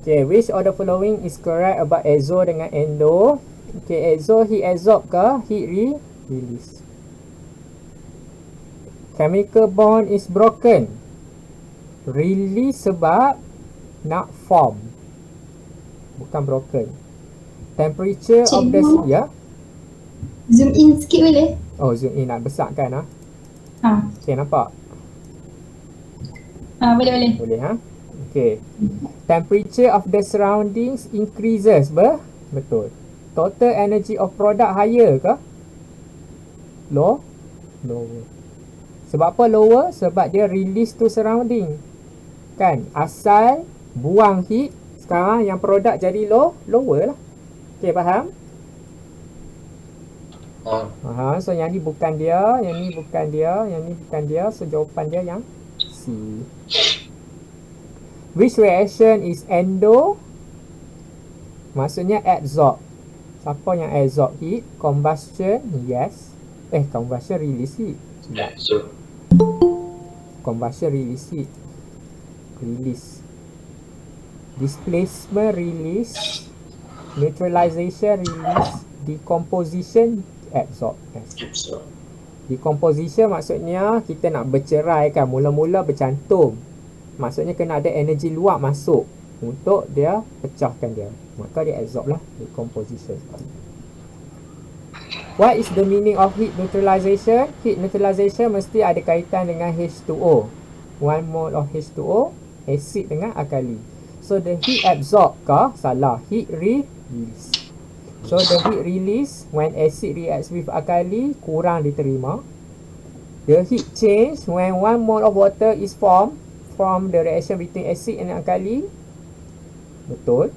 Okay, which of the following is correct about exo dengan endo? Okay, exo heat absorb ke heat release? Chemical bond is broken. Release sebab nak form, bukan broken. Temperature of the ya. Zoom in sikit boleh? Oh, zoom in nak besarkan Ha. Okay, nampak? Boleh. Boleh Okay. Temperature of the surroundings increases. Betul. Total energy of product higher ke? Lower. Sebab apa lower? Sebab dia release to surrounding. Kan? Asal buang heat, sekarang yang produk jadi lower lah. Okay, faham? So yang ni bukan dia, yang ni bukan dia, yang ni bukan dia. So jawapan dia yang C. Which reaction is endo? Maksudnya absorb. Siapa yang absorb heat? Combustion, yes. Combustion release heat. Combustion release heat. Release. Displacement release. Neutralization release. Decomposition absorb. Yes. Decomposition maksudnya kita nak berceraikan, mula-mula bercantum. Maksudnya kena ada energi luar masuk untuk dia pecahkan dia. Maka dia absorb lah, decomposition. What is the meaning of heat neutralization? Heat neutralization mesti ada kaitan dengan H2O. 1 mole of H2O, acid dengan alkali. So the heat absorb ke? Salah. Heat release. So the heat release when acid reacts with alkali kurang diterima. The heat change when 1 mole of water is formed from the reaction between acid and alkali. Betul.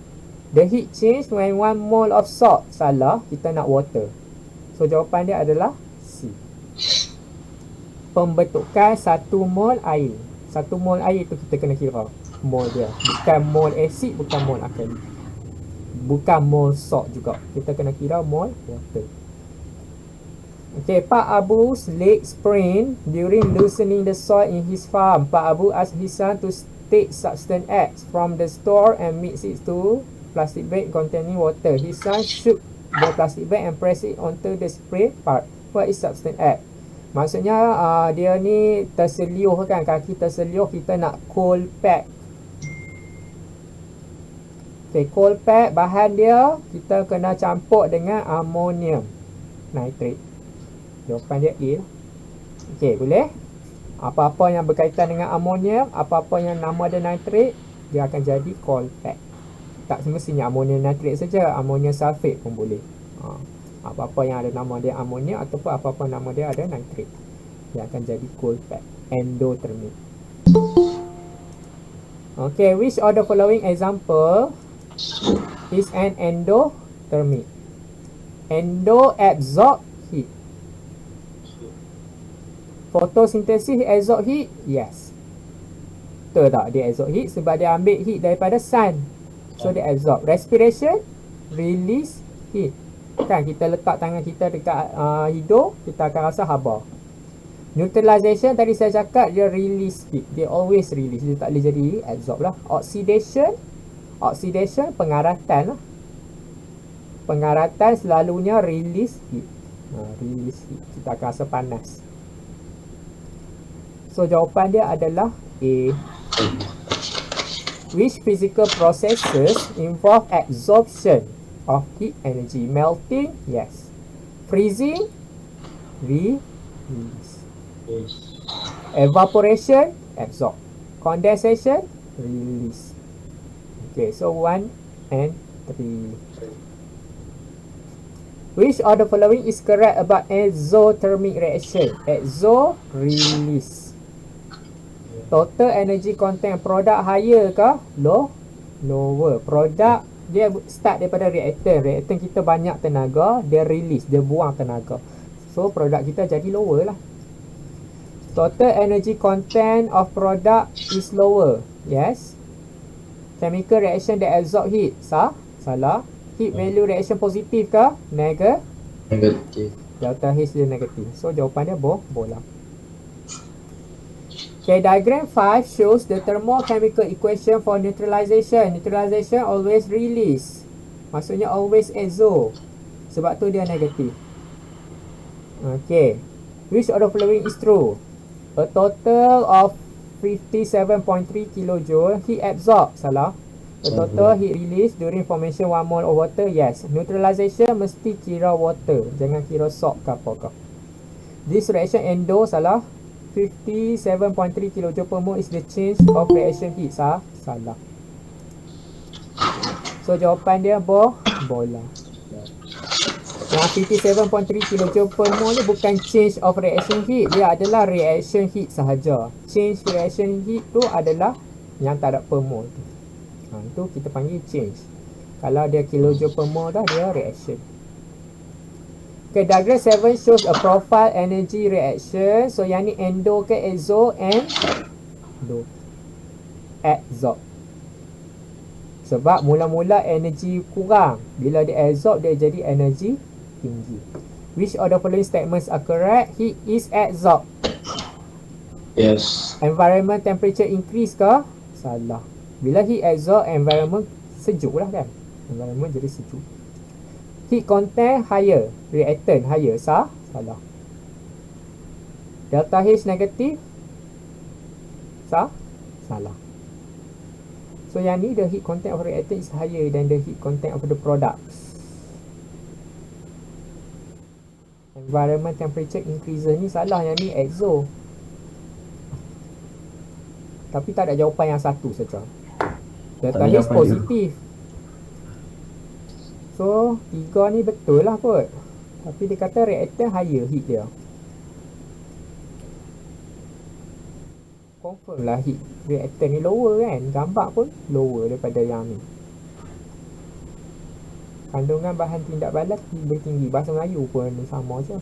The heat change when 1 mole of salt. Salah. Kita nak water. So jawapan dia adalah C. Pembentukan 1 mole air. 1 mole air tu kita kena kira mole dia. Bukan mole acid, bukan mole alkali. Bukan mole salt juga. Kita kena kira mole water. Okay, Pak Abu's leg sprained during loosening the soil in his farm. Pak Abu asked his son to take substance X from the store and mix it to plastic bag containing water. His son shook the plastic bag and press it onto the spray part. What is substance X? Maksudnya dia ni terseliuh kan, kaki terseliuh, kita nak cold pack. Okay, cold pack bahan dia kita kena campur dengan ammonium nitrate. Jawapan dia A. Okay, boleh? Apa-apa yang berkaitan dengan ammonium, apa-apa yang nama dia nitrate, dia akan jadi cold pack. Tak semestinya ammonium nitrate saja, ammonium sulfate pun boleh. Apa-apa yang ada nama dia ammonium ataupun apa-apa nama dia ada nitrate, dia akan jadi cold pack, endothermic. Okay, which of the following example is an endothermic? Endo absorb heat. Photosynthesis absorb heat? Yes. Betul tak? Dia absorb heat sebab dia ambil heat daripada sun. So dia absorb. Respiration, release heat. Kan kita letak tangan kita dekat hidung, kita akan rasa haba. Neutralization tadi saya cakap dia release heat. Dia always release. Dia tak boleh jadi absorb lah. Oxidation, pengaratan lah. Pengaratan selalunya release heat. Release heat. Kita akan rasa panas. So jawapan dia adalah A. Which physical processes involve absorption of heat energy? Melting? Yes. Freezing? Release. Evaporation? Absorb. Condensation? Release. Okay, so 1 and 3. Which of the following is correct about exothermic reaction? Exo, release. Total energy content produk higher ke? Lower. Produk dia start daripada reaktan. Reaktan kita banyak tenaga, dia release, dia buang tenaga. So produk kita jadi lower lah. Total energy content of product is lower. Yes. Chemical reaction that absorb heat. Salah. Heat value reaction positif ke? Negatif. Delta H dia negatif. So jawapan dia bola. Okay, diagram 5 shows the thermochemical equation for neutralization. Neutralization always release. Maksudnya always exo. Sebab tu dia negatif. Okay. Which of the following is true? A total of 57.3 kilojoule heat absorbed. Salah. A total heat release during formation 1 mole of water. Yes. Neutralization mesti kira water. Jangan kira salt ke apa ke. This reaction endo. Salah. 57.3 kilojoule per mole is the change of reaction heat. Salah. So jawapan dia bola. Yang 57.3 kilojoule per mole ni bukan change of reaction heat. Dia adalah reaction heat sahaja. Change reaction heat tu adalah yang tak ada per mole tu. Itu kita panggil change. Kalau dia kilojoule per mole dah, dia reaction. Okay, diagram 7 shows a profile energy reaction. So yang ni endo ke exo? Endo. Absorb. Sebab mula-mula energy kurang. Bila dia absorb, dia jadi energy tinggi. Which of the following statements are correct? Heat is absorbed. Yes. Environment temperature increase ke? Salah. Bila heat absorb, environment sejuk lah kan? Environment jadi sejuk. Heat content higher. Reactant higher. Salah. Delta H negatif. Salah. So yang ni, the heat content of reactant is higher than the heat content of the products. Environment temperature increases ni salah. Yang ni exo. Tapi tak ada jawapan yang satu saja. Delta H positif. So 3 ni betul lah kot. Tapi dia kata reactant higher heat dia. Confirm lah heat reactant ni lower kan. Gambar pun lower daripada yang ni. Kandungan bahan tindak balas lebih tinggi. Bahasa Melayu pun sama je.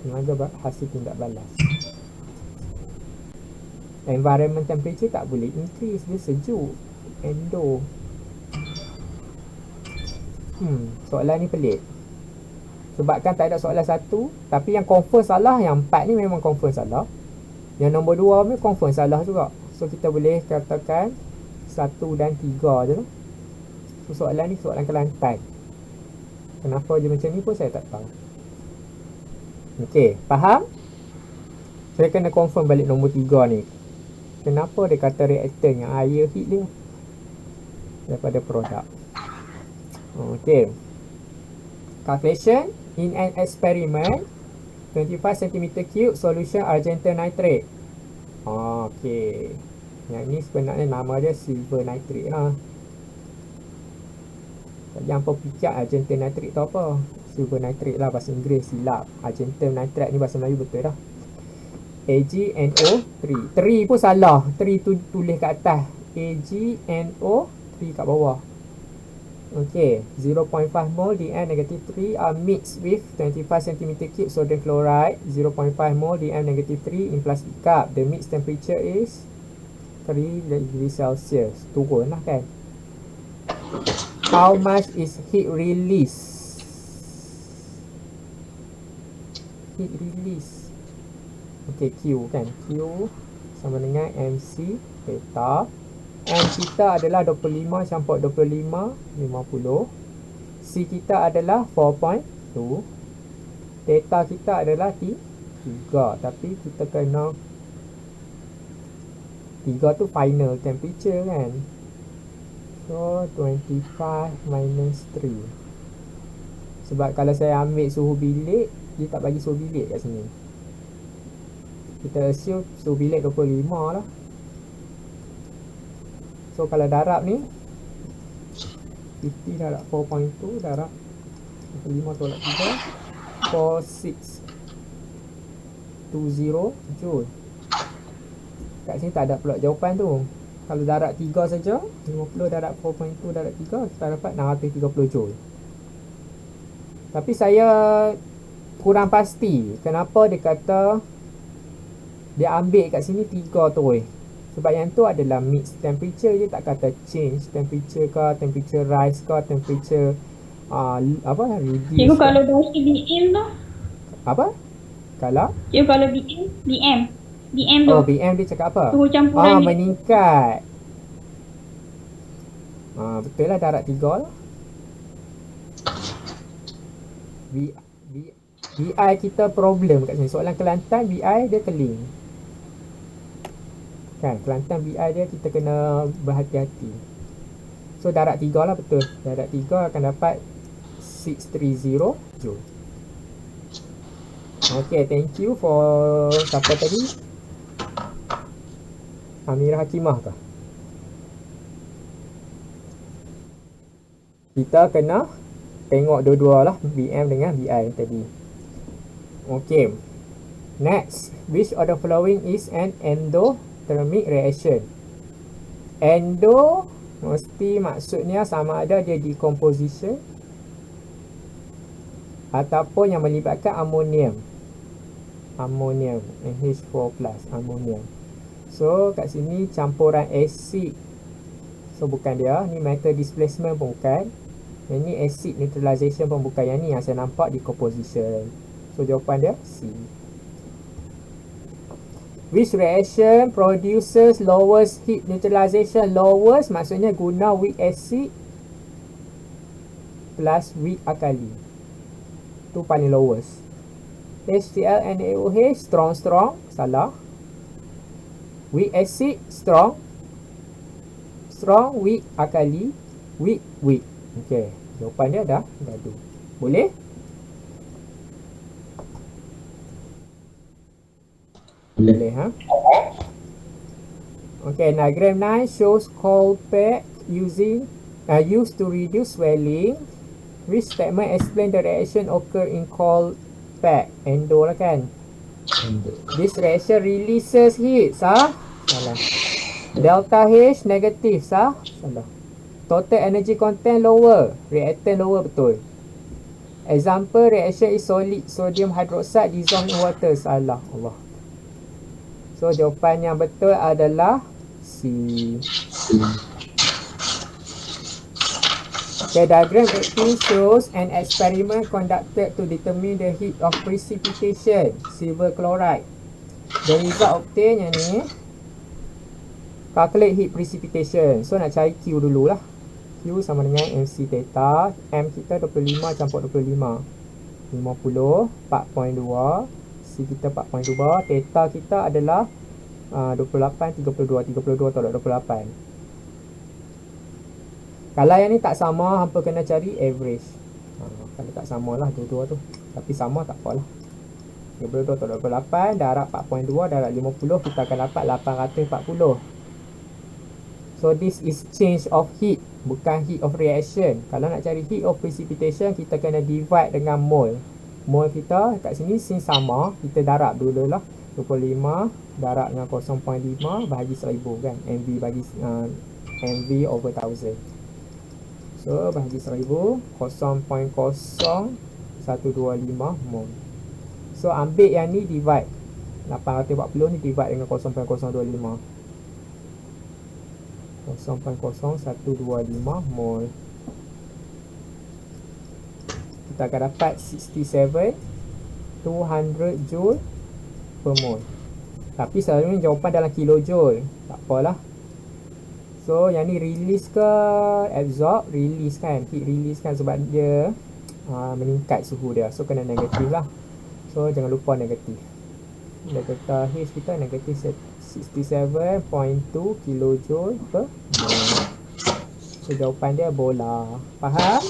Mengajar hasil tindak balas. Environment temperature tak boleh increase. Dia sejuk. Endo. Soalan ni pelik. Sebab kan tak ada soalan satu. Tapi yang confirm salah. Yang 4 ni memang confirm salah. Yang nombor 2 ni confirm salah juga. So kita boleh katakan 1 dan 3 je lah. So soalan ni soalan Kelantan. Kenapa je macam ni pun saya tak tahu. Okey, faham? Saya kena confirm balik nombor 3 ni. Kenapa dia kata reactant yang higher heat dia daripada produk. Okay. Calculation. In an experiment, 25 cm3 solution argentine nitrate. Okay. Yang ni sebenarnya nama dia silver nitrate lah. Yang apa fikir argentine nitrate tu apa? Silver nitrate lah bahasa Inggeris, silap. Argentine nitrate ni bahasa Melayu betul dah. AgNO3. 3 pun salah. 3 tu tulis kat atas. AgNO3 kat bawah. Okay, 0.5 mole DM negative 3 are mixed with 25 cm3 sodium chloride. 0.5 mole DM negative 3 in plastic cup. The mixed temperature is 3 degrees Celsius. Turun lah kan. How much is heat release? Heat release. Okay, Q kan. Q sama dengan MC theta. M kita adalah 25 campur 25, 50. C kita adalah 4.2. Theta kita adalah 3. Tapi kita kena 3 tu final temperature kan. So 25 minus 3. Sebab kalau saya ambil suhu bilik, dia tak bagi suhu bilik kat sini. Kita assume suhu bilik 25 lah. So kalau darab ni 50 darab 4.2 darab 5 tolak 3 4620 joule. Kat sini tak ada pula jawapan tu. Kalau darab 3 saja, 50 darab 4.2 darab 3, kita dapat 630 joule. Tapi saya kurang pasti kenapa dia kata dia ambil kat sini 3 tu. Sebab yang tu adalah mixed temperature, dia tak kata change temperature ke, temperature rise ke, temperature apa reduce. Cikgu kalau dah BM tu? Apa? Kalau? Cikgu kalau BM BM tu. Oh, BM dia cakap apa? Suhu campuran dia. Meningkat. Betul lah, darab 3 lah. BI kita problem kat sini. Soalan Kelantan BI dia keling. Kan, Kelantan BI dia kita kena berhati-hati. So darab 3 lah, betul. Darab 3 akan dapat 630 Joule. Okay, thank you for siapa tadi? Amirah Hakimah kah? Kita kena tengok dua-dua lah, BM dengan BI tadi. Okay. Next, which of the following is an endothermic reaction? Endo mesti maksudnya sama ada dia decomposition ataupun yang melibatkan amonium. Amonium, NH4+, amonium. So kat sini campuran asid. So bukan dia, ni metal displacement pun bukan. Yang ni acid neutralization pun bukan. Yang ni yang saya nampak decomposition. So jawapan dia C. Which reaction produces lowest heat neutralization? Lowest maksudnya guna weak acid plus weak alkali. Tu paling lowest. HCl NaOH strong, salah. Weak acid strong, weak alkali, weak. Okey, jawapan dia dah gaduh. Boleh? Boleh, ha? Okay, diagram 9 shows cold pack used to reduce swelling. Which statement explain the reaction occur in cold pack? Endo lah kan? This reaction releases heat, sah? Salah. Delta H negative, sah? Salah. Total energy content lower, reactant lower, betul. Example reaction is solid sodium hydroxide dissolved in water, salah. Allah. So jawapan yang betul adalah C. The diagram 18 shows an experiment conducted to determine the heat of precipitation, silver chloride. The result obtained yang ni, calculate heat precipitation. So nak cari Q dululah. Q sama dengan MC theta. M kita 25 campur 25, 50, 4.2. C kita 4.2. Theta kita adalah 28, 32 tolak 28. Kalau yang ni tak sama, hampa kena cari average. Kalau tak sama lah dua-dua tu. Tapi sama tak apalah. 32 tolak 28, darab 4.2, darab 50, kita akan dapat 840. So this is change of heat, bukan heat of reaction. Kalau nak cari heat of precipitation, kita kena divide dengan mole. Mole kita kat sini since sama, kita darab dulu lah. 25 darab dengan 0.5 bahagi 1000 kan. MV bagi MV over 1000. So bahagi 1000, 0.0125 mol. So ambil yang ni divide 840 ni divide dengan 0.025, 0.0125 mol. Kita akan dapat 67,200 joule per mol. Tapi selalunya jawapan dalam kilojoule. Tak apalah. So yang ni release ke absorb? Release kan, heat release kan, sebab dia meningkat suhu dia. So kena negatif lah. So jangan lupa negatif. Delta H kita negatif 67.2 kilojoule per mol. So jawapan dia bola. Faham?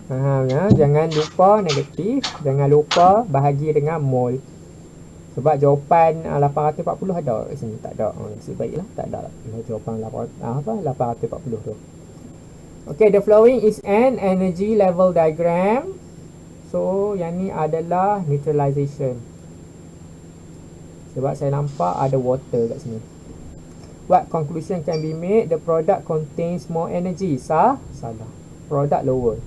Faham ya? Jangan lupa negatif. Jangan lupa bahagi dengan mol. Sebab jawapan 840 ada kat sini. Tak ada. Nasib baiklah tak ada jawapan 840 tu. Okay, the following is an energy level diagram. So yang ni adalah neutralization. Sebab saya nampak ada water kat sini. What conclusion can be made? The product contains more energy. Salah. Product lower.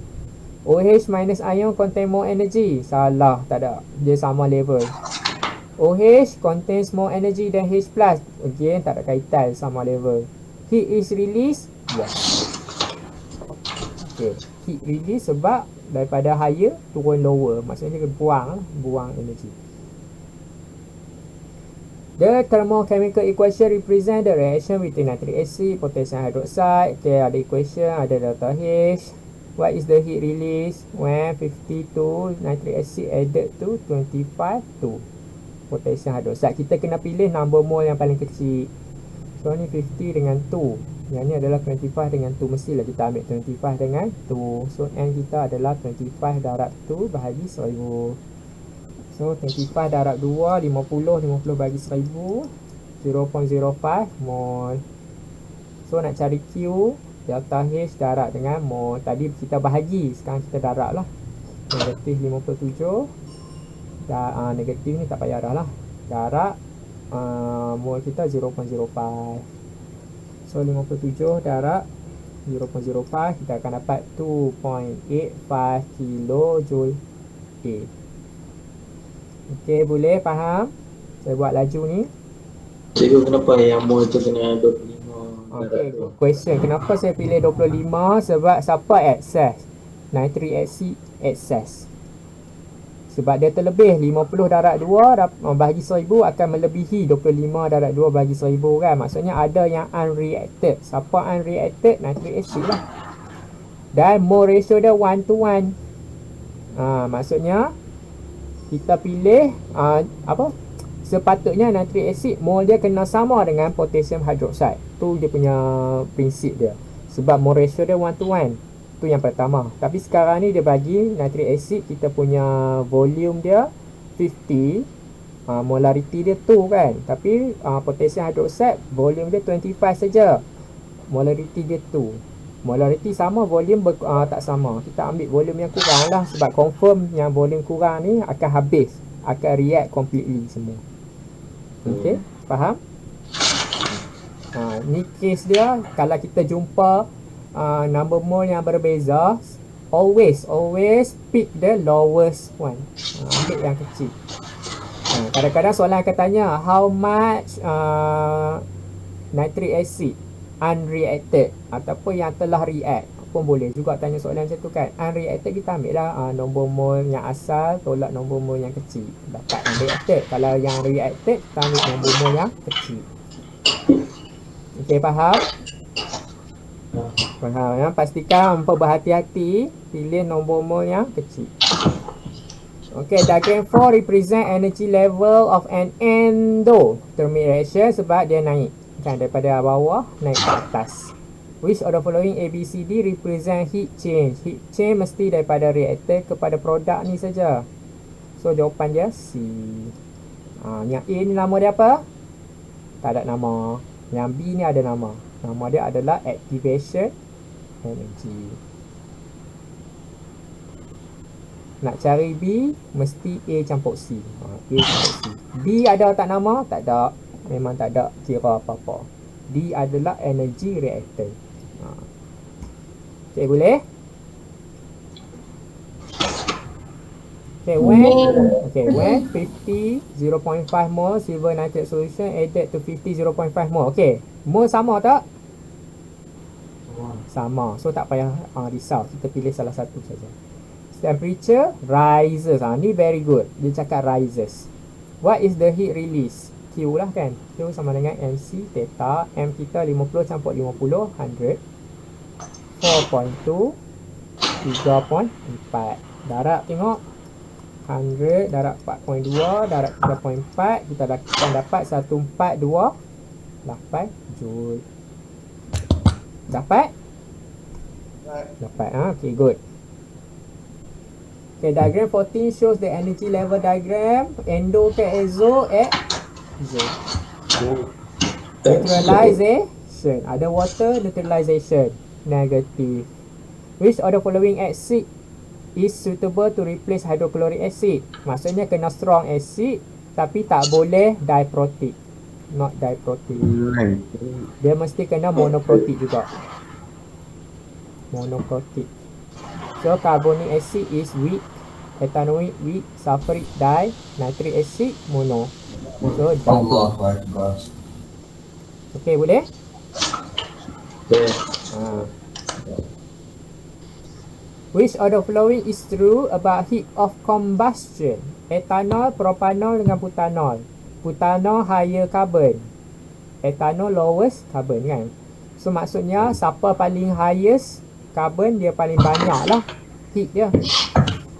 OH minus ion contain more energy. Salah, tak ada. Dia sama level. OH contains more energy than H+. Again, tak ada kaitan, sama level. Heat is released. Yes. Okay. Heat release sebab daripada higher turun lower. Maksudnya dia buang energy. The thermochemical equation represent the reaction between nitric acid, potassium hydroxide. Okay, ada equation, ada delta H. What is the heat release when 52 nitric acid added to 25 to potassium hydroxide? Kita kena pilih number mole yang paling kecil. So ni 50 dengan 2. Yang ni adalah 25 dengan 2. Mestilah kita ambil 25 dengan 2. So N kita adalah 25 darab 2 bahagi 1000. So 25 darab 2, 50 bagi 1000, 0.05 mol. So nak cari Q, delta H darab dengan mol. Tadi kita bahagi, sekarang kita darab lah. Negatif 57. Negatif ni tak payah dah lah. Darab mol kita 0.05. So 57 darab 0.05, kita akan dapat 2.85 kilojoule A. Okey, boleh faham? Saya buat laju ni. Cikgu, kenapa yang mol tu kena 25? Okey, good question. Kenapa saya pilih 25? Sebab siapa excess? Nitric acid excess. Sebab dia terlebih 50 darab 2 bahagi 1000 akan melebihi 25 darab 2 bahagi 1000 kan. Maksudnya ada yang unreacted. Siapa unreacted? Nitric acid lah. Dan mole ratio dia 1 to 1. Maksudnya kita pilih sepatutnya nitric acid mole dia kena sama dengan potassium hydroxide. Tu dia punya prinsip dia. Sebab mole ratio dia 1 to 1. Tu yang pertama. Tapi sekarang ni dia bagi nitric acid kita punya volume dia 50, molarity dia 2 kan. Tapi potassium hydroxide volume dia 25 saja. Molarity dia 2. Molarity sama, volume tak sama. Kita ambil volume yang kurang lah. Sebab confirm yang volume kurang ni akan habis, akan react completely semua. Okay, faham? Ni case dia. Kalau kita jumpa number mole yang berbeza, always pick the lowest one. Ambil yang kecil. Kadang-kadang soalan akan tanya, how much nitric acid unreacted ataupun yang telah react pun boleh juga tanya soalan macam tu kan. Unreacted kita ambil lah nombor mole yang asal tolak nombor mole yang kecil, dapat unreacted. Kalau yang reacted kita ambil nombor mole yang kecil. Okey, faham? Faham ya? Pastikan berhati-hati pilih nombor mole yang kecil. Okey, diagram 4 represent energy level of an endothermic reaction sebab dia naik kan, daripada bawah naik ke atas. Which of the following A, B, C, D represent heat change? Heat change mesti daripada reaktor kepada produk ni saja. So jawapan dia C. Yang A ni nama dia apa? Tak ada nama. Yang B ni ada nama. Nama dia adalah activation energy. Nak cari B, mesti A campur C. A campur C. B ada tak nama? Tak ada. Memang tak ada kira apa-apa. D adalah energy reactor. Okay, boleh? Okay, when 50 0.5 mole silver nitrate solution added to 50 0.5 mole. Okay, mole sama tak? Sama. So tak payah risau. Kita pilih salah satu saja. Temperature rises. Ni very good. Dia cakap rises. What is the heat release? Q lah kan. Q sama dengan MC theta. M kita 50 campur 50, 100. 4.2, 3.4. Darab tengok. 100 darab 4.2 darab 3.4. Kita akan dapat 1428 joule. Dapat? Dapat. Okay, good. Okay, diagram 14 shows the energy level diagram. Endo ke exo at neutralization. Ada water neutralization. Negative. Which of the following acid is suitable to replace hydrochloric acid? Maksudnya kena strong acid tapi tak boleh diprotic. Not diprotic. Dia mesti kena monoprotic juga. Monoprotic. So carbonic acid is weak, ethanoic weak, sulfuric di, nitric acid mono. So okay, boleh? Which of the following is true about heat of combustion? Ethanol, propanol dengan butanol. Butanol higher carbon, ethanol lowest carbon kan. So maksudnya siapa paling highest carbon, dia paling banyak lah heat dia.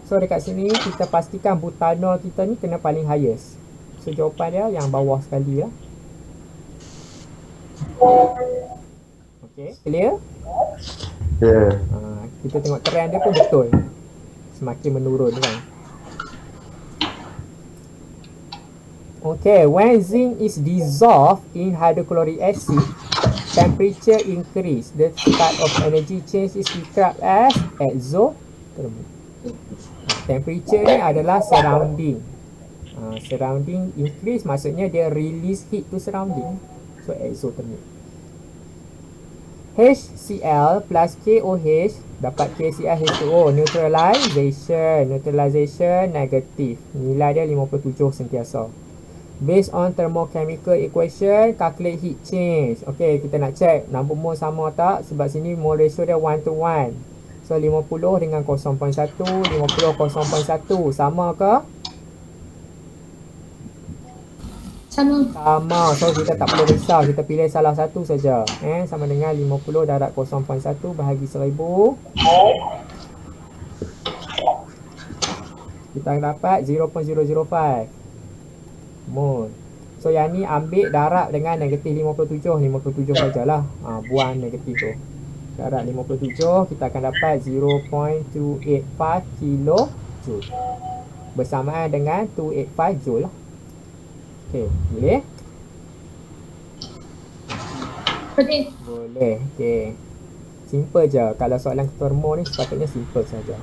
So dekat sini kita pastikan butanol kita ni kena paling highest. So jawapan dia yang bawah sekali lah. Okay, clear? Ya. Kita tengok trend dia pun betul, semakin menurun kan. Okay, when zinc is dissolved in hydrochloric acid, temperature increase. The type of energy change is described as exothermic. Temperature ni adalah surrounding. Surrounding increase maksudnya dia release heat to surrounding. So exothermic. HCl plus KOH dapat KCl H2O. Neutralization negatif. Nilai dia 57 sentiasa. Based on thermochemical equation, calculate heat change. Okay, kita nak check number mole sama tak? Sebab sini mole ratio dia 1 to 1. So 50 dengan 0.1, 50 0.1 sama ke? Sama. So kita tak perlu risau, kita pilih salah satu saja. Sama dengan 50 darab 0.1 bahagi 1000. Kita dapat 0.005 mole. So yang ni ambil darab dengan negatif 57 sajalah. Buang negatif tu. Darab 57 kita akan dapat 0.285 kilojoule. Bersamaan dengan 285 joule lah. Okey, boleh? Boleh. Okey. Simple je. Kalau soalan termo ni sepatutnya simple saja.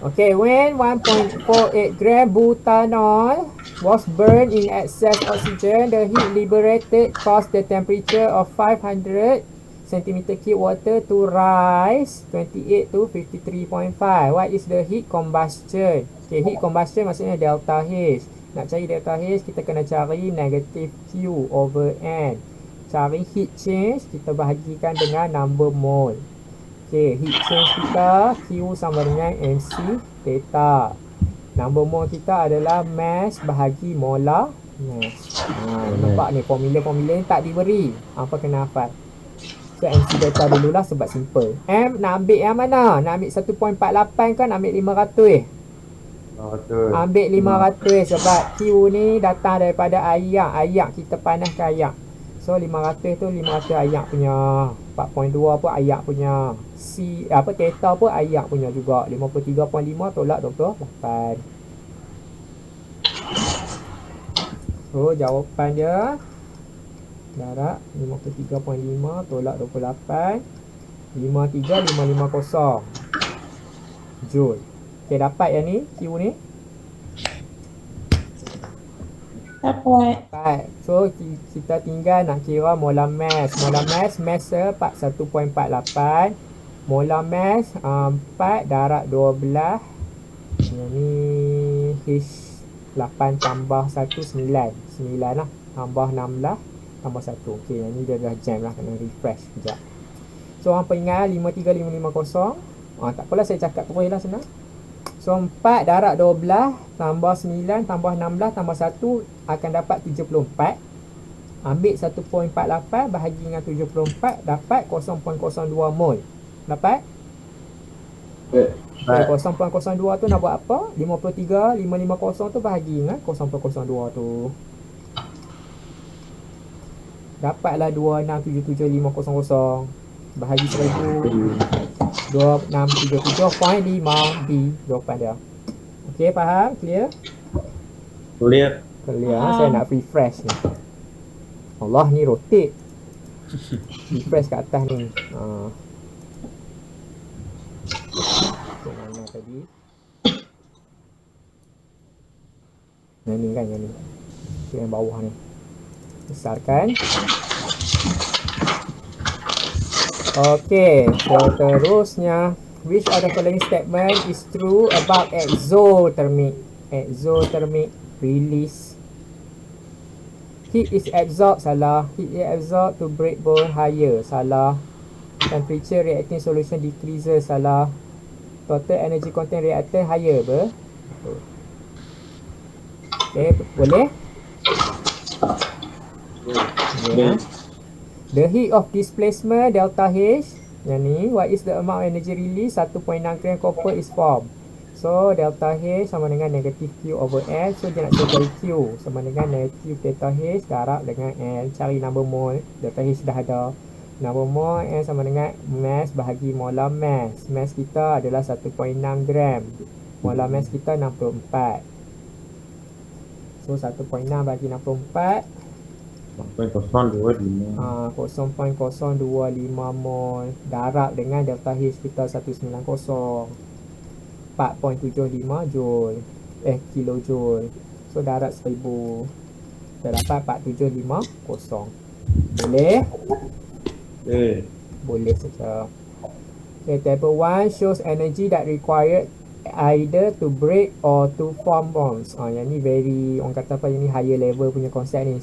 Okay, when 1.48 gram butanol was burned in excess oxygen, the heat liberated caused the temperature of 500 cm3 water to rise 28 to 53.5. What is the heat combustion? Okay, heat combustion maksudnya delta H. Nak cari delta H, kita kena cari negative Q over N. Cari heat change, kita bahagikan dengan number mole. Okay, heat change kita Q sama dengan MC theta. Number mole kita adalah mass bahagi molar mass. Nampak ni formula-formula ni tak diberi. Apa kena hafal. So MC theta dululah sebab simple. M nak ambil yang mana? Nak ambil 1.48 kan, ambil 500. Ambil 500 sebab Q ni datang daripada ayak. Ayak kita panaskan ayak. So 500 tu 500 ayak punya. 4.2 pun ayak punya. Theta pun ayak punya juga. 53.5 tolak 28. So jawapan dia darab 53.5 tolak 28. 53550 joule. Okay, dapat yang ni Q ni. Dapat. So kita tinggal nak kira molar mass. Molar mass 1.48. Molar mass 4 darab 12. Yang ni H8 tambah 1 9. 9 lah. Tambah 16 tambah 1. Okay, yang ni dia dah jam lah, kena refresh sekejap. So orang ingat 53550. Tak apalah, saya cakap terus lah senang. So 4 darab 12 tambah 9 tambah 16 tambah 1 akan dapat 74. Ambil 1.48 bahagi dengan 74 dapat 0.02 mol. Dapat? Okay, 0.02 tu nak buat apa? 53,550 tu bahagi dengan 0.02 tu. Dapatlah 2677500 bahagi 1000. 2677.5 D jawapan dia. Okey, faham? Clear? Clear. Saya nak refresh ni. Allah, ni rotate. Refresh kat atas ni. Okay, mana tadi? Yang ni kan, yang ni. Okay, yang bawah ni. Besarkan. Okay, seterusnya, which of the following statement is true about exothermic release? Heat is absorbed, salah. Heat is absorbed to break bone higher, salah. Temperature reacting solution decreases, salah. Total energy content reactant higher, betul. Okay, boleh? Yeah. The heat of displacement delta H, yang ni, what is the amount of energy release? 1.6 gram copper is formed. So delta H sama dengan negatif Q over L. So dia nak cari Q sama dengan negatif delta H darab dengan L. Cari number mole. Delta H dah ada. Number mole L sama dengan mass bahagi molar mass. Mass kita adalah 1.6 gram. Molar mass kita 64. So 1.6 bagi 64, 0.025. 0.025 mol darab dengan delta H kita 190, 4.75 joule kilojoule. So darab 1000, kita dapat 4750. Boleh? Boleh saja. Okay, table 1 shows energy that required either to break or to form bonds. Yang ni very, orang kata apa, yang ni higher level punya konsep ni.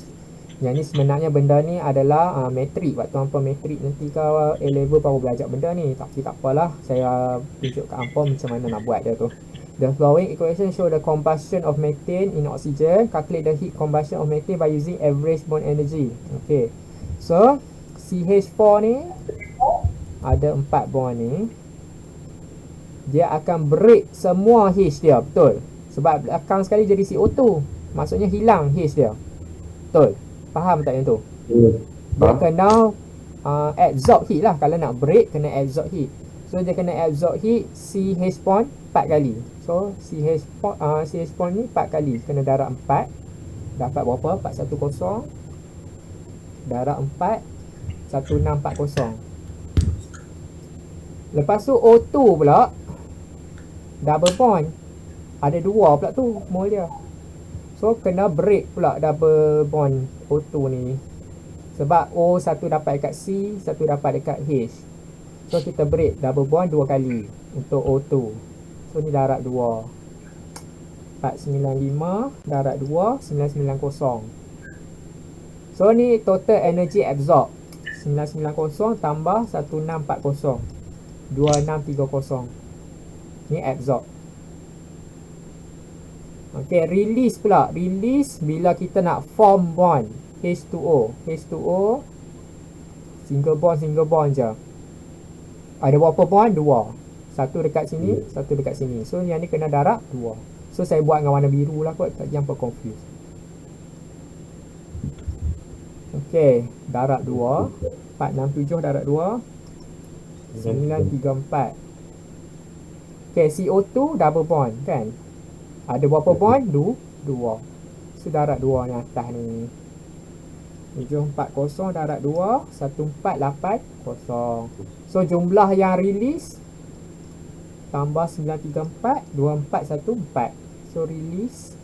Yang ni sebenarnya benda ni adalah metrik. Waktu hampa metrik nanti kau A-level baru belajar benda ni. Tapi tak apalah, saya tunjuk kat hampa macam mana nak buat dia tu. The following equation show the combustion of methane in oxygen. Calculate the heat combustion of methane by using average bond energy. Okay, so CH4 ni ada 4 bond ni. Dia akan break semua H dia, betul? Sebab belakang sekali jadi CO2. Maksudnya hilang H dia. Betul? Faham tak yang tu? Dia kena absorb heat lah. Kalau nak break, kena absorb heat. So dia kena absorb heat CH bond 4 kali. So CH bond ni 4 kali. Kena darab 4. Dapat berapa? 410. Darab 4, 1640. Lepas tu O2 pula, double bond. Ada 2 pula tu mol dia. So kena break pula double bond O2 ni. Sebab O satu dapat dekat C, satu dapat dekat H. So kita break double bond 2 kali untuk O2. So ni darab 2. 495 darab 2, 990. So ni total energy absorb. 990 tambah 1640. 2630. Ni absorb. Okay, release pula. Release bila kita nak form bond H2O. H2O single bond je. Ada berapa bond? 2. Satu dekat sini, satu dekat sini. So yang ni kena darab 2. So saya buat dengan warna biru lah kot, tak jangan confuse. Okay, darab 2. 467 darab 2, 934. Okay, CO2 double bond kan. Ada berapa bond? 2. So darab 2 ni atas ni. 740 darab 2, 1480. So jumlah yang release tambah 934, 2414. So release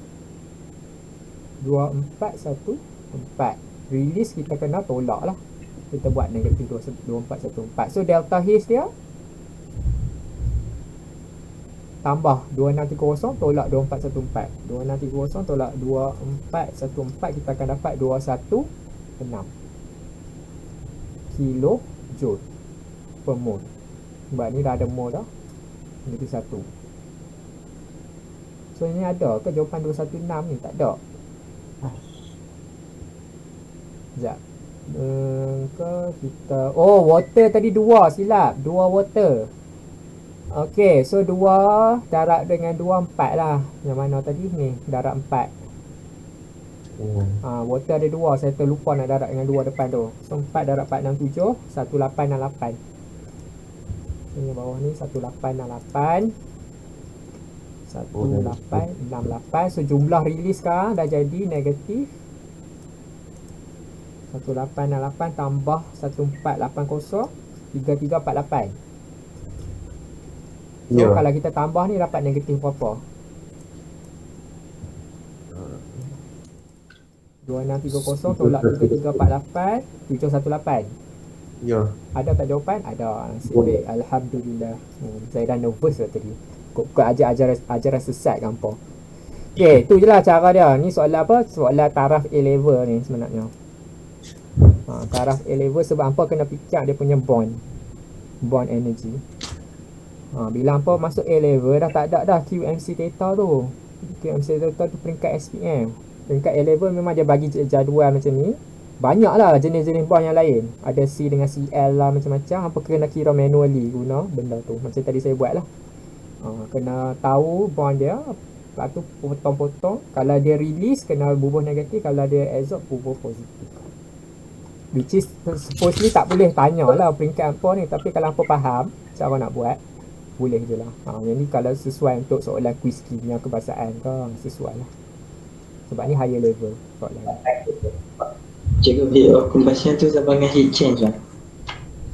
2414. Release kita kena tolak lah. Kita buat negatif 2414. So delta H dia tambah 2630 tolak 2414. 2630 tolak 2414, kita akan dapat 216 kilojoule per mol. Sebab ni dah ada mol dah. Jadi 1. So ini ada ke jawapan 216 ni? Tak ada. Sekejap. Ke kita, oh water tadi 2, silap. 2 water. Okay, so 2 darab dengan 2, 4 lah. Yang mana tadi ni? Darab 4. Water ada 2. Saya terlupa nak darab dengan 2 depan tu. So 4 darab 467, 1868. Ini bawah ni 1868. 1868. So jumlah release sekarang dah jadi negatif 1868 tambah 1480, 3348. So kalau kita tambah ni dapat negatif berapa? 2630 tolak 3348, 718. Ya. Ada tak jawapan? Ada. Baik, alhamdulillah. Saya dah nervous lah tadi. Kok ajaran sesat gampang. Okey, tu je lah cara dia. Ni soalan apa? Soalan taraf A level ni sebenarnya. Taraf A level sebab hampa kena fikir dia punya bond energy. Bila hampa masuk A level dah tak ada dah QMC theta tu. QMC theta tu peringkat SPM. Peringkat A level memang dia bagi jadual macam ni. Banyak lah jenis-jenis bond yang lain. Ada C dengan Cl lah, macam-macam. Hampa kena kira manually guna benda tu. Macam tadi saya buat lah. Kena tahu bond dia. Lepas tu potong-potong. Kalau dia release, kena bubuh negatif. Kalau dia absorb, bubuh positif. Which is supposedly tak boleh tanya lah peringkat apa ni. Tapi kalau hampa faham cara nak buat, boleh je lah. Yang ni kalau sesuai untuk soalan quiz kimia kebahasaan ke, sesuai lah. Sebab ni higher level soalan. Cikgu, heat of combustion tu sama dengan heat change lah.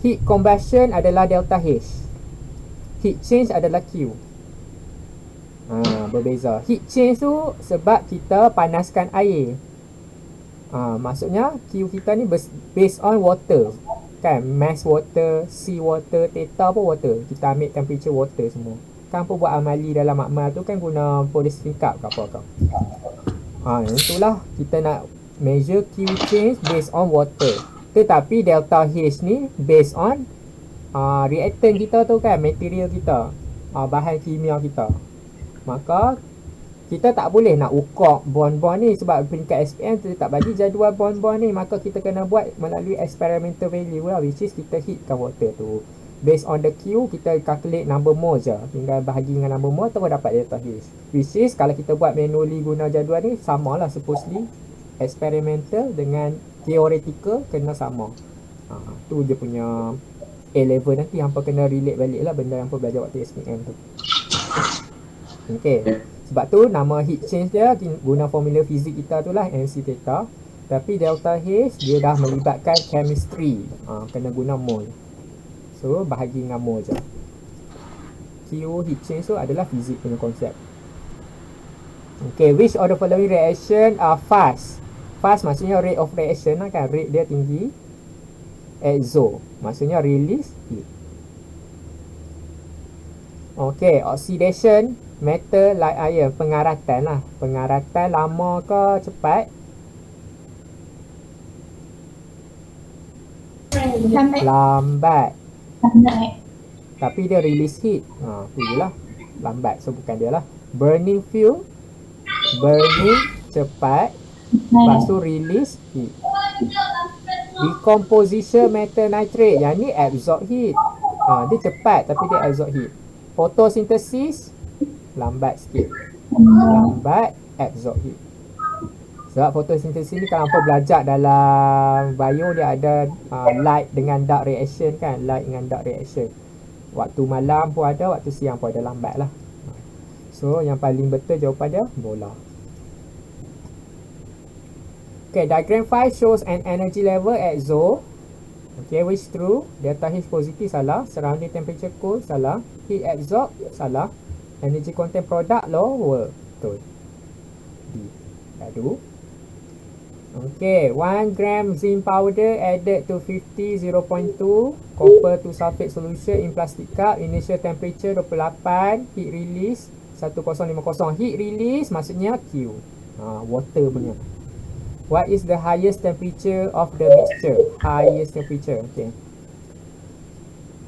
Heat combustion adalah delta H. Heat change adalah Q. Berbeza. Heat change tu sebab kita panaskan air. Maksudnya Q kita ni based on water. Kan, mass water, sea water, theta pun water. Kita ambil temperature water semua. Kan apa buat amali dalam makmal tu kan guna polystyrene cup ke apa ke. Itulah kita nak measure Q change based on water. Tetapi delta H ni based on reactant kita tu kan, material kita, bahan kimia kita. Maka kita tak boleh nak ukur bond-bond ni sebab peringkat SPM tu tak bagi jadual bond-bond ni. Maka kita kena buat melalui experimental value lah, which is kita heatkan water tu. Based on the Q, kita calculate number mole je. Tinggal bahagi dengan number mole terus dapat delta H. Which is kalau kita buat manually guna jadual ni, sama lah supposedly. Experimental dengan theoretical kena sama. Tu je punya A-level nanti hampa kena relate balik lah benda yang hampa belajar waktu SPM tu. Okay. Sebab tu nama heat change dia guna formula fizik kita tu lah, mc theta. Tapi delta H dia dah melibatkan chemistry. Kena guna mole. So bahagi dengan mole je. Q heat change tu adalah fizik punya konsep. Okay, which of the following reaction are fast? Fast maksudnya rate of reaction lah kan, rate dia tinggi. Exo maksudnya release heat. Okay, oxidation metal like iron, pengaratan lah. Pengaratan lama ke cepat? Lambat. Tapi dia release heat. Tu je lah. Lambat. So bukan dia lah. Burning fuel. Burning cepat. Lepas tu release heat. Decomposition metal nitrate. Yang ni absorb heat. Dia cepat tapi dia absorb heat. Photosynthesis lambat sikit. Lambat absorb heat. Sebab fotosintesis ni kalau hampa belajar dalam bio dia ada light dengan dark reaction kan. Light dengan dark reaction. Waktu malam pun ada, waktu siang pun ada, lambat lah. So yang paling betul jawapan dia bola. Okay, diagram 5 shows an energy level at XO. Okay, which true? Delta H positif salah. Surrounding temperature cool salah. Heat absorb salah. Energy content product lower. Betul. D. Gaduh. Okay, 1 gram zinc powder added to 50 0.2 copper to sulfate solution in plastic cup. Initial temperature 28. Heat release 1050. Heat release maksudnya Q. Water punya. What is the highest temperature of the mixture? Highest temperature. Okay.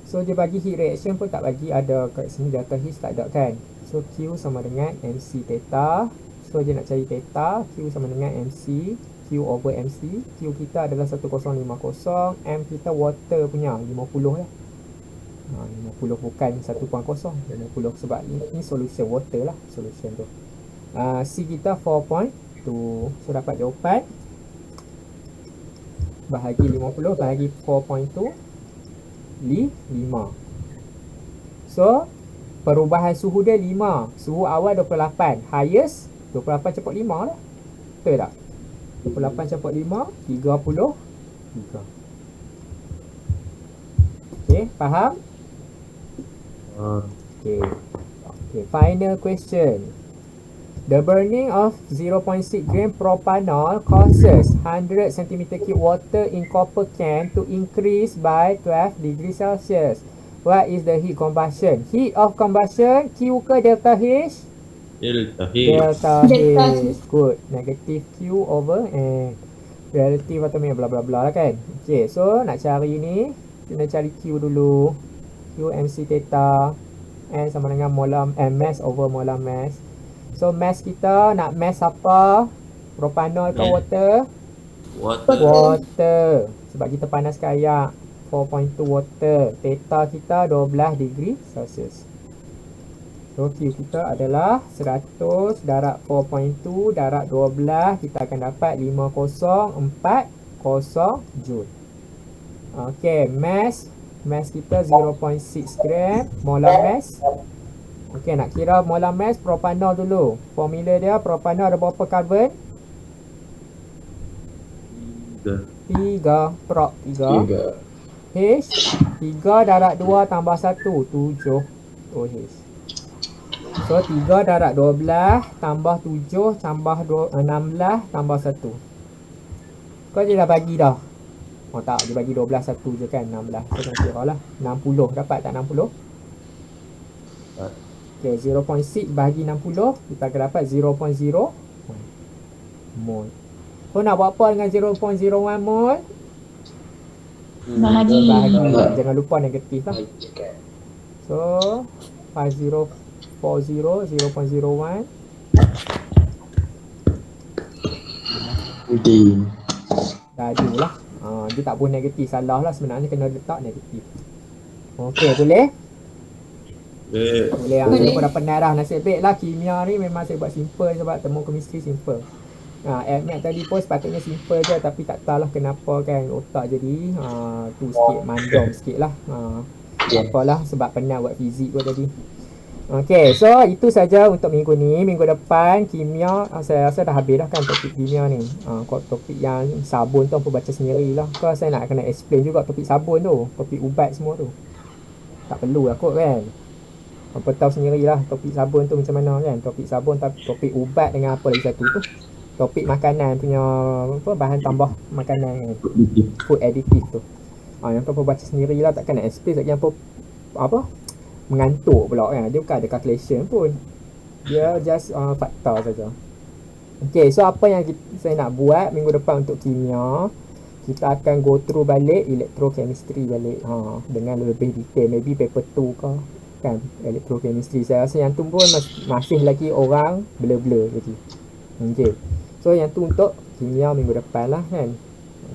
So dia bagi heat reaction pun tak bagi ada kat sini, delta H tak ada kan. So Q sama dengan MC theta. So dia nak cari theta, Q sama dengan MC, Q over MC. Q kita adalah 1050, M kita water punya 50 lah. 50 bukan 1.0, 50 sebab ni solution water lah, solution tu. C kita 4.2. So dapat jawapan bahagi 50 bahagi 4.2 5. So perubahan suhu dia 5. Suhu awal 28. Highest 28 campur 5 lah. Betul tak? 28 campur 5 33. Okay, faham? Okay. Okay, final question. The burning of 0.6 gram propanol causes 100 cm3 water in copper can to increase by 12 degrees Celsius. What is the heat combustion? Heat of combustion, Q ke delta H? Delta H. Delta Delta H. Good. Negative Q over N. Relative atomic bla bla bla lah kan. Okay, so nak cari ni, kena cari Q dulu. Q MC theta. N sama dengan molar mass over molar mass. So mass kita nak mass apa? Propanol ke water? Water. Sebab kita panas kayak 4.2 water. Theta kita 12 degree Celsius. So Q kita adalah 100 darab 4.2 darab 12. Kita akan dapat 5040 Joule. Okay, mass kita 0.6 gram molar mass. Okay, nak kira molar mass propanol dulu. Formula dia, propanol ada berapa carbon? 3. Prop 3. H 3 darab 2 tambah 1 7 OH. So 3 darab 12 tambah 7 tambah 16 tambah 1. Kau je dah bagi dah. Oh tak, dia bagi 12 1 je kan, 16. So kena kira lah 60, dapat tak 60? Okay, 0.6 bahagi 60, kita akan dapat 0.0 mol. Kau nak buat apa dengan 0.01 mol? Bahagi. Jangan lupa negatif lah. So 5040 0.01 dadu lah. Dia tak boleh negatif, salah lah sebenarnya, kena letak negatif. Okey, boleh? Boleh. Boleh. Kau dah penat dah. Nasib baik lah kimia ni memang saya buat simple sebab termochemistry simple. Admit tadi pun sepatutnya simple je, tapi tak tahulah kenapa kan otak jadi tu sikit mandom sikit lah. Apalah sebab penat buat fizik pun tadi. Okay, so itu saja untuk minggu ni. Minggu depan kimia saya rasa dah habis dah kan topik kimia ni. Topik yang sabun tu apa baca sendiri lah. Kau saya nak kena explain juga topik sabun tu, topik ubat semua tu. Tak perlu lah kot kan. Apa tahu sendirilah topik sabun tu macam mana kan. Topik sabun tapi topik ubat dengan apa lagi satu tu. Topik makanan punya apa bahan tambah makanan, food additive tu. Yang kau baca sendirilah, takkan nak explain lagi apa mengantuk pula kan. Dia bukan ada calculation pun. Dia just fakta saja. Okay, so apa yang saya nak buat minggu depan untuk kimia, kita akan go through balik electrochemistry balik dengan lebih detail. Maybe paper 2 ke kan, electrochemistry. Saya rasa yang tu pun masih lagi orang blur-blur lagi. Okay, so yang tu untuk kimia minggu depan lah kan.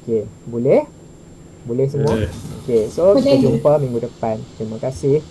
Okay, boleh? Boleh semua? Okay, so kita jumpa minggu depan. Terima kasih.